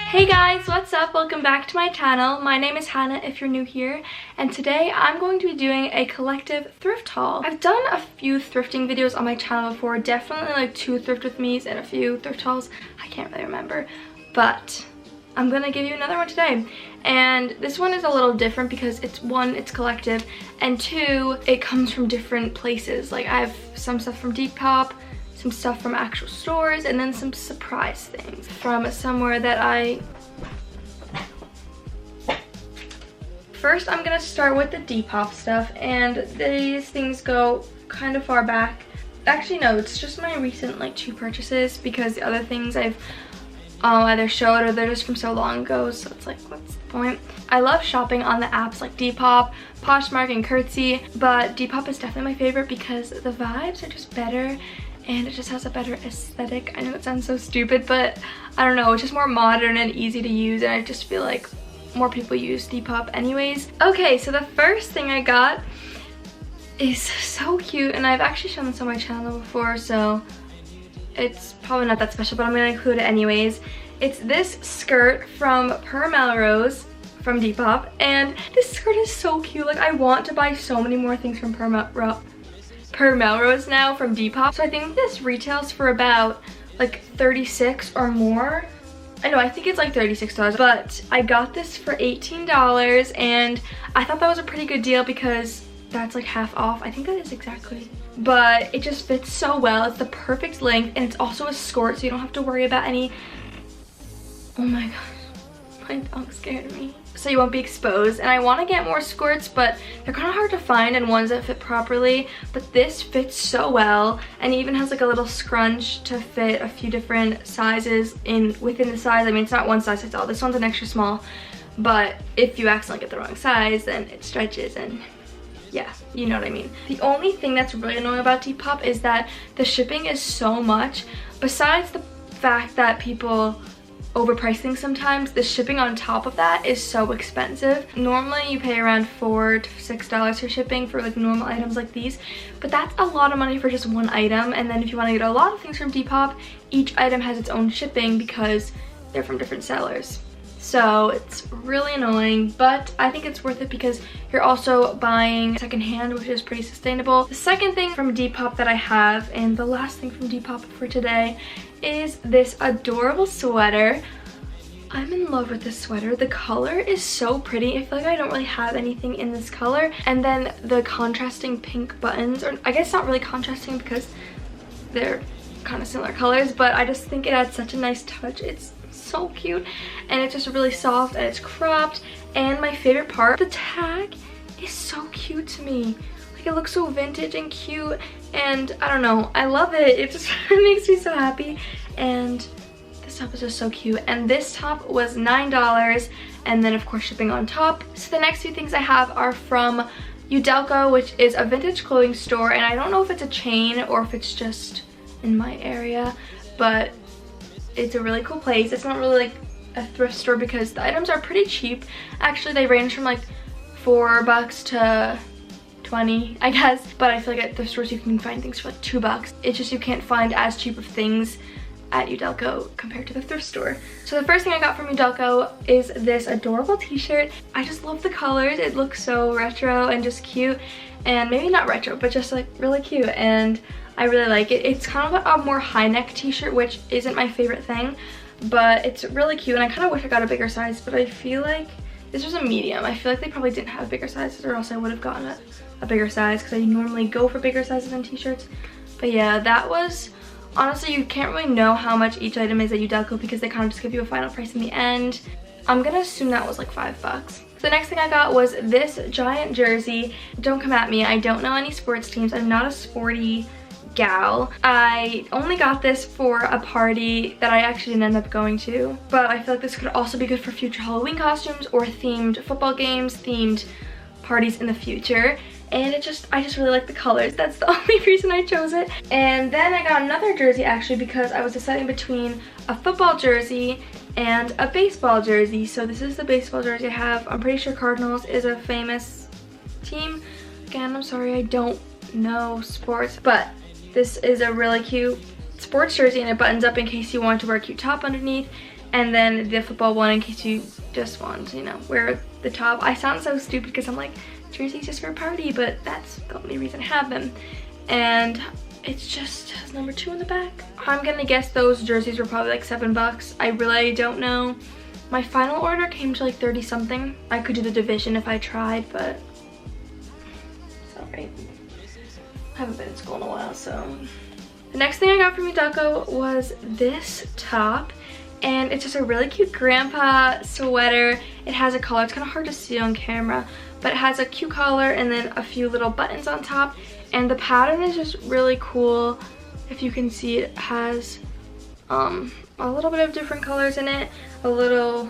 Hey guys, what's up? Welcome back to my channel. My name is Hannah if you're new here, and today I'm going to be doing a collective thrift haul. I've done a few thrifting videos on my channel before, definitely like 2 thrift with me's and a few thrift hauls. I can't really remember, but I'm gonna give you another one today. And this one is a little different because it's one, it's collective, and two, it comes from different places. Like I have some stuff from Depop, some stuff from actual stores, and then some surprise things from somewhere that First, I'm gonna start with the Depop stuff, and these things go kind of far back. Actually, no, it's just my recent like 2 purchases because the other things I've either showed or they're just from so long ago, so it's like, what's the point? I love shopping on the apps like Depop, Poshmark, and Curtsy, but Depop is definitely my favorite because the vibes are just better and it just has a better aesthetic. I know it sounds so stupid, but I don't know, it's just more modern and easy to use, and I just feel like more people use Depop anyways. Okay, so the first thing I got is so cute, and I've actually shown this on my channel before, so it's probably not that special, but I'm gonna include it anyways. It's this skirt from Per Melrose from Depop, and this skirt is so cute. Like, I want to buy so many more things from Per Melrose now from Depop. So I think this retails for about like $36 or more. I think it's like $36, but I got this for $18, and I thought that was a pretty good deal because that's like half off. I think that is exactly. But it just fits so well. It's the perfect length, and it's also a skirt, so you don't have to worry about any. Oh my gosh, my dog scared me. So you won't be exposed, and I want to get more skirts, but they're kind of hard to find and ones that fit properly. But this fits so well, and even has like a little scrunch to fit a few different sizes within the size. I mean, it's not one size fits all. This one's an extra small, but if you accidentally get the wrong size, then it stretches, and yeah, you know what I mean. The only thing that's really annoying about Depop is that the shipping is so much. Besides the fact that people overprice things sometimes, the shipping on top of that is so expensive. Normally you pay around $4 to $6 for shipping for like normal items like these, but that's a lot of money for just one item. And then if you want to get a lot of things from Depop, each item has its own shipping because they're from different sellers. So it's really annoying, but I think it's worth it because you're also buying secondhand, which is pretty sustainable. The second thing from Depop that I have, and the last thing from Depop for today, is this adorable sweater. I'm in love with this sweater. The color is so pretty. I feel like I don't really have anything in this color. And then the contrasting pink buttons, or I guess not really contrasting because they're kind of similar colors, but I just think it adds such a nice touch. It's so cute, and it's just really soft, and it's cropped. And my favorite part, the tag is so cute to me. Like, it looks so vintage and cute, and I don't know, I love it. It just makes me so happy, and this top is just so cute. And this top was $9, and then of course shipping on top. So the next few things I have are from Udelco, which is a vintage clothing store, and I don't know if it's a chain or if it's just in my area, but it's a really cool place. It's not really like a thrift store because the items are pretty cheap. Actually, they range from like $4 to 20, I guess. But I feel like at thrift stores you can find things for like $2. It's just you can't find as cheap of things at Udelco compared to the thrift store. So the first thing I got from Udelco is this adorable t-shirt. I just love the colors. It looks so retro and just cute. And maybe not retro, but just like really cute. And I really like it. It's kind of a more high neck t-shirt, which isn't my favorite thing, but it's really cute, and I kind of wish I got a bigger size, but I feel like this was a medium. I feel like they probably didn't have bigger sizes, or else I would have gotten a bigger size because I normally go for bigger sizes in t-shirts. But yeah, that was, honestly, you can't really know how much each item is at Udelco because they kind of just give you a final price in the end. I'm gonna assume that was like $5. So the next thing I got was this giant jersey. Don't come at me, I don't know any sports teams. I'm not a sporty gal. I only got this for a party that I actually didn't end up going to, but I feel like this could also be good for future Halloween costumes or themed football games, themed parties in the future. And I just really like the colors. That's the only reason I chose it. And then I got another jersey actually because I was deciding between a football jersey and a baseball jersey. So this is the baseball jersey I have. I'm pretty sure Cardinals is a famous team. Again, I'm sorry, I don't know sports, but this is a really cute sports jersey and it buttons up in case you want to wear a cute top underneath, and then the football one in case you just want to, you know, wear the top. I sound so stupid because I'm like, jerseys just for a party, but that's the only reason I have them. And it's just has number 2 in the back. I'm gonna guess those jerseys were probably like $7. I really don't know. My final order came to like 30 something. I could do the division if I tried, but it's alright. I haven't been in school in a while, so. The next thing I got from Udako was this top, and it's just a really cute grandpa sweater. It has a collar. It's kind of hard to see on camera, but it has a cute collar and then a few little buttons on top, and the pattern is just really cool. If you can see, it has a little bit of different colors in it. A little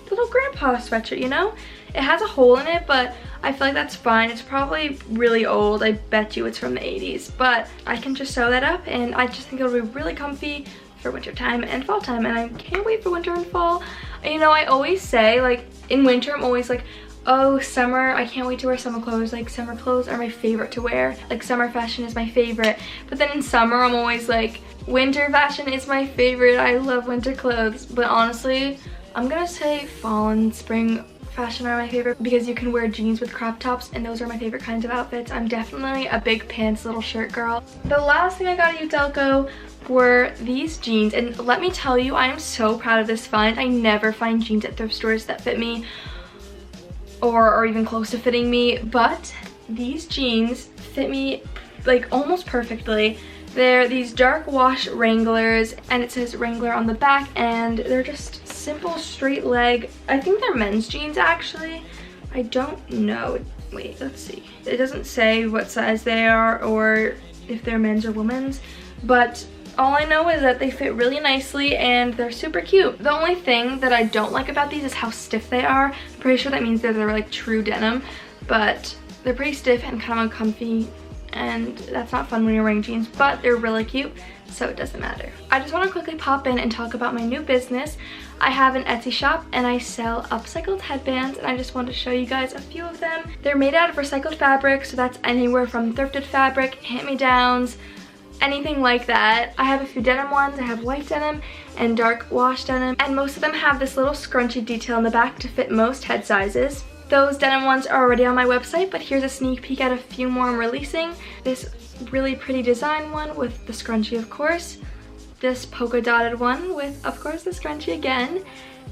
grandpa sweatshirt, you know? It has a hole in it, but I feel like that's fine. It's probably really old. I bet you it's from the 80s, but I can just sew that up, and I just think it'll be really comfy for winter time and fall time, and I can't wait for winter and fall. You know, I always say, like, in winter I'm always like, oh, summer, I can't wait to wear summer clothes. Like, summer clothes are my favorite to wear. Like, summer fashion is my favorite. But then in summer I'm always like, winter fashion is my favorite. I love winter clothes. But honestly, I'm gonna say fall and spring fashion are my favorite because you can wear jeans with crop tops, and those are my favorite kinds of outfits. I'm definitely a big pants little shirt girl. The last thing I got at Udelco were these jeans, and let me tell you, I am so proud of this find. I never find jeans at thrift stores that fit me or even close to fitting me, but these jeans fit me like almost perfectly. They're these dark wash Wranglers, and it says Wrangler on the back, and they're just simple straight leg. I think they're men's jeans actually. I don't know. Wait, let's see. It doesn't say what size they are or if they're men's or women's, but all I know is that they fit really nicely and they're super cute. The only thing that I don't like about these is how stiff they are. I'm pretty sure that means that they're like true denim, but they're pretty stiff and kind of uncomfy, and that's not fun when you're wearing jeans, but they're really cute, so it doesn't matter. I just want to quickly pop in and talk about my new business. I have an Etsy shop and I sell upcycled headbands, and I just want to show you guys a few of them. They're made out of recycled fabric, so that's anywhere from thrifted fabric, hand-me-downs, anything like that. I have a few denim ones. I have white denim and dark wash denim, and most of them have this little scrunchie detail in the back to fit most head sizes. Those denim ones are already on my website, but here's a sneak peek at a few more I'm releasing. This really pretty design one with the scrunchie, of course. This polka dotted one with, of course, the scrunchie again.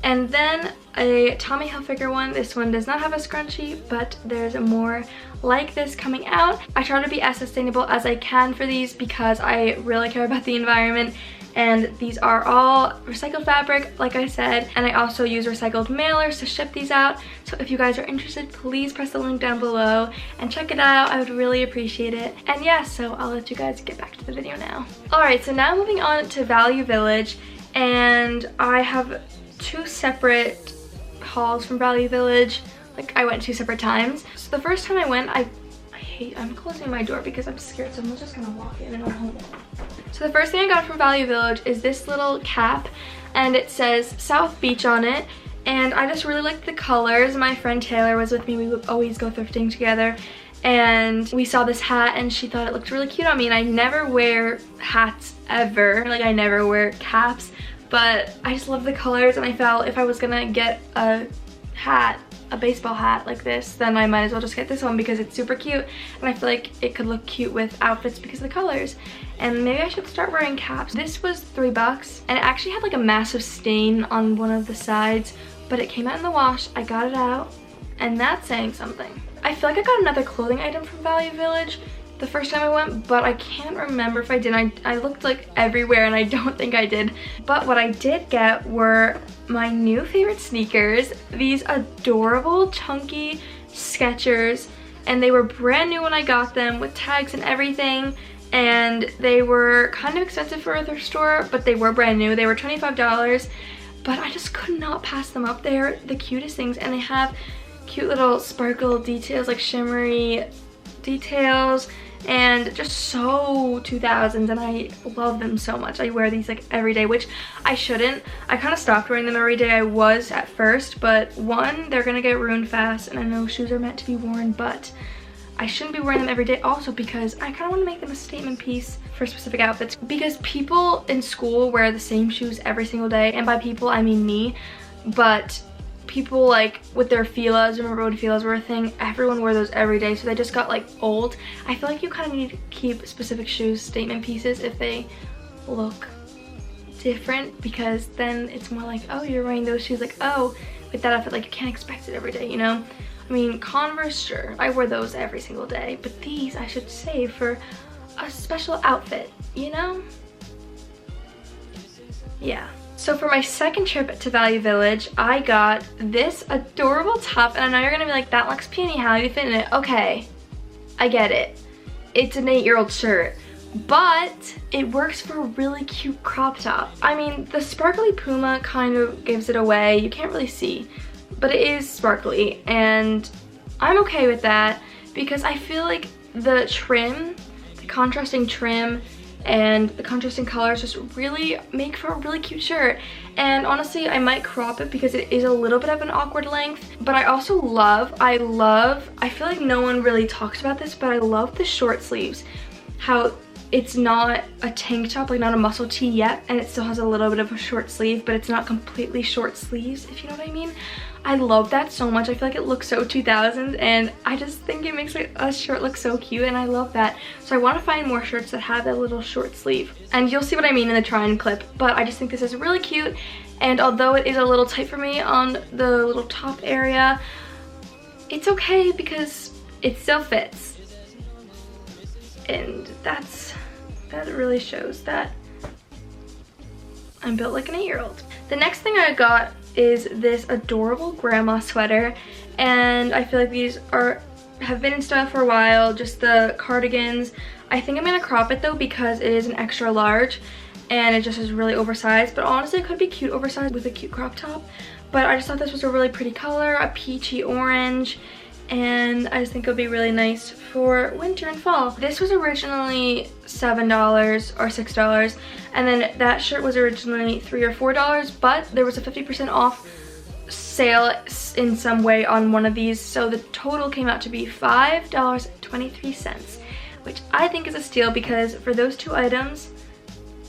And then a Tommy Hilfiger one. This one does not have a scrunchie, but there's more like this coming out. I try to be as sustainable as I can for these because I really care about the environment. And these are all recycled fabric, like I said, and I also use recycled mailers to ship these out. So if you guys are interested, please press the link down below and check it out. I would really appreciate it. And yeah, so I'll let you guys get back to the video now. Alright, so now moving on to Value Village, and I have 2 separate hauls from Value Village. Like, I went 2 separate times. So the first time I went, I'm closing my door because I'm scared someone's just gonna walk in and I'm home. So the first thing I got from Value Village is this little cap, and it says South Beach on it, and I just really liked the colors. My friend Taylor was with me. We would always go thrifting together, and we saw this hat and she thought it looked really cute on me, and I never wear hats ever. Like, I never wear caps, but I just love the colors, and I felt if I was gonna get a hat, a baseball hat like this, then I might as well just get this one because it's super cute, and I feel like it could look cute with outfits because of the colors. And maybe I should start wearing caps. This was $3, and it actually had like a massive stain on one of the sides, but it came out in the wash. I got it out, and that's saying something. I feel like I got another clothing item from Value Village the first time I went, but I can't remember if I did. I looked like everywhere and I don't think I did. But what I did get were my new favorite sneakers. These adorable chunky Skechers, and they were brand new when I got them with tags and everything. And they were kind of expensive for a thrift store, but they were brand new. They were $25, but I just could not pass them up. They're the cutest things, and they have cute little sparkle details, like shimmery details, and just so 2000s, and I love them so much. I wear these like every day, which I shouldn't. I kind of stopped wearing them every day. I was at first, but one, they're gonna get ruined fast, and I know shoes are meant to be worn, but I shouldn't be wearing them every day also because I kind of want to make them a statement piece for specific outfits, because people in school wear the same shoes every single day, and by people I mean me, but people like with their Fila's, remember when Fila's were a thing? Everyone wore those every day, so they just got like old. I feel like you kind of need to keep specific shoes statement pieces if they look different, because then it's more like, oh, you're wearing those shoes, like, oh, with that outfit, like you can't expect it every day, you know? I mean, Converse, sure, I wear those every single day, but these I should save for a special outfit, you know? Yeah. So for my second trip to Value Village, I got this adorable top, and I know you're gonna be like, that looks puny, how do you fit in it? Okay, I get it. It's an 8-year-old shirt, but it works for a really cute crop top. I mean, the sparkly Puma kind of gives it away. You can't really see, but it is sparkly, and I'm okay with that because I feel like the trim, the contrasting trim, and the contrasting colors just really make for a really cute shirt. And honestly, I might crop it because it is a little bit of an awkward length, but I also I feel like no one really talks about this, but I love the short sleeves. How it's not a tank top, like not a muscle tee yet, and it still has a little bit of a short sleeve, but it's not completely short sleeves, if you know what I mean. I love that so much. I feel like it looks so 2000s, and I just think it makes a shirt look so cute, and I love that. So I want to find more shirts that have that little short sleeve, and you'll see what I mean in the try on clip, but I just think this is really cute. And although it is a little tight for me on the little top area, it's okay because it still fits, and that really shows that I'm built like an 8-year-old. The next thing I got is this adorable grandma sweater, and I feel like these have been in style for a while, just the cardigans. I think I'm gonna crop it though because it is an extra large and it just is really oversized, but honestly it could be cute oversized with a cute crop top. But I just thought this was a really pretty color, a peachy orange, and I just think it would be really nice for winter and fall. This was originally $7 or $6, and then that shirt was originally $3 or $4, but there was a 50% off sale in some way on one of these, so the total came out to be $5.23, which I think is a steal because for those two items,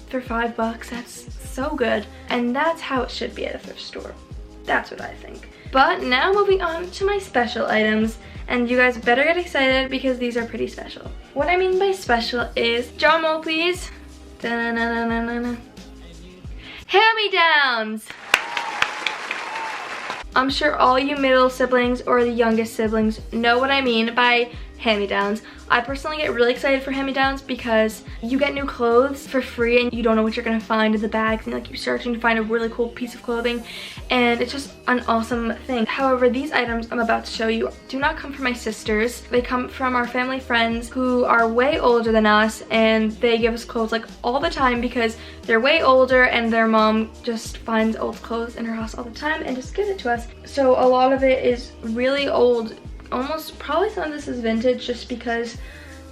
for $5, that's so good, and that's how it should be at a thrift store. That's what I think. But now moving on to my special items, and you guys better get excited because these are pretty special. What I mean by special is, drum roll please, hand-me-downs. I'm sure all you middle siblings or the youngest siblings know what I mean by hand-me-downs. I personally get really excited for hand-me-downs because you get new clothes for free and you don't know what you're gonna find in the bags, and like you're searching to find a really cool piece of clothing, and it's just an awesome thing. However, these items I'm about to show you do not come from my sisters. They come from our family friends who are way older than us, and they give us clothes like all the time because they're way older and their mom just finds old clothes in her house all the time and just gives it to us. So a lot of it is really old. Almost probably some of this is vintage just because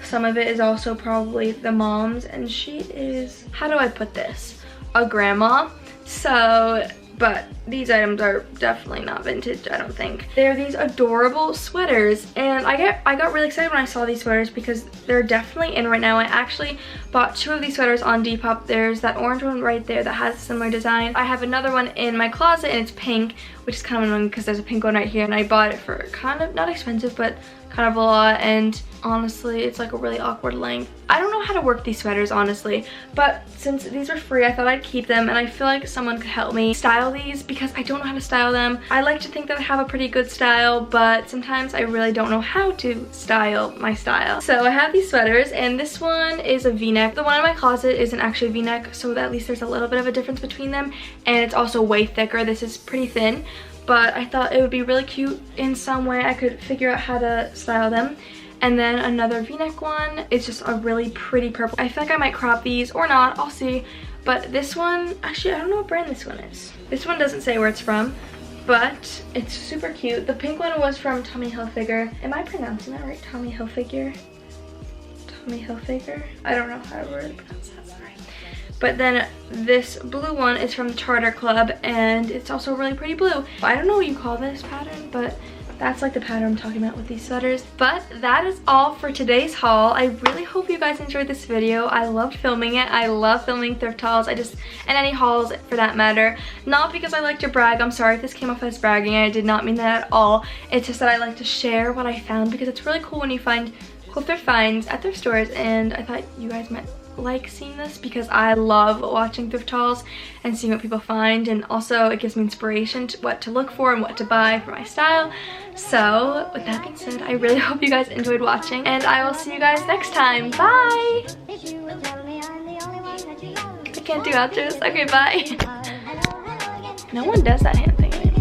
some of it is also probably the mom's, and she is, how do I put this, a grandma. So, but these items are definitely not vintage, I don't think. They're these adorable sweaters, and I got really excited when I saw these sweaters because they're definitely in right now. I actually bought 2 of these sweaters on Depop. There's that orange one right there that has a similar design. I have another one in my closet and it's pink, which is kind of annoying because there's a pink one right here, and I bought it for kind of, not expensive, but kind of a lot, and honestly it's like a really awkward length. I don't know how to work these sweaters honestly, but since these are free I thought I'd keep them, and I feel like someone could help me style these because I don't know how to style them. I like to think that I have a pretty good style, but sometimes I really don't know how to style my style. So I have these sweaters, and this one is a v-neck. The one in my closet isn't actually a v-neck, so at least there's a little bit of a difference between them, and it's also way thicker. This is pretty thin, but I thought it would be really cute in some way I could figure out how to style them. And then another v-neck one is just a really pretty purple. I feel like I might crop these or not, I'll see. But this one, actually I don't know what brand this one is. This one doesn't say where it's from, but it's super cute. The pink one was from Tommy Hilfiger. Am I pronouncing that right? Tommy Hilfiger? Tommy Hilfiger? I don't know how to really pronounce that, sorry. But then this blue one is from the Charter Club, and it's also really pretty blue. I don't know what you call this pattern, but that's like the pattern I'm talking about with these sweaters. But that is all for today's haul. I really hope you guys enjoyed this video. I loved filming it. I love filming thrift hauls. And any hauls for that matter. Not because I like to brag. I'm sorry if this came off as bragging. I did not mean that at all. It's just that I like to share what I found because it's really cool when you find cool thrift finds at thrift stores, and I thought you guys might like seeing this because I love watching thrift hauls and seeing what people find, and also it gives me inspiration to what to look for and what to buy for my style. So with that being said, I really hope you guys enjoyed watching, and I will see you guys next time. Bye! I can't do outros. Okay, bye. No one does that hand thing anymore.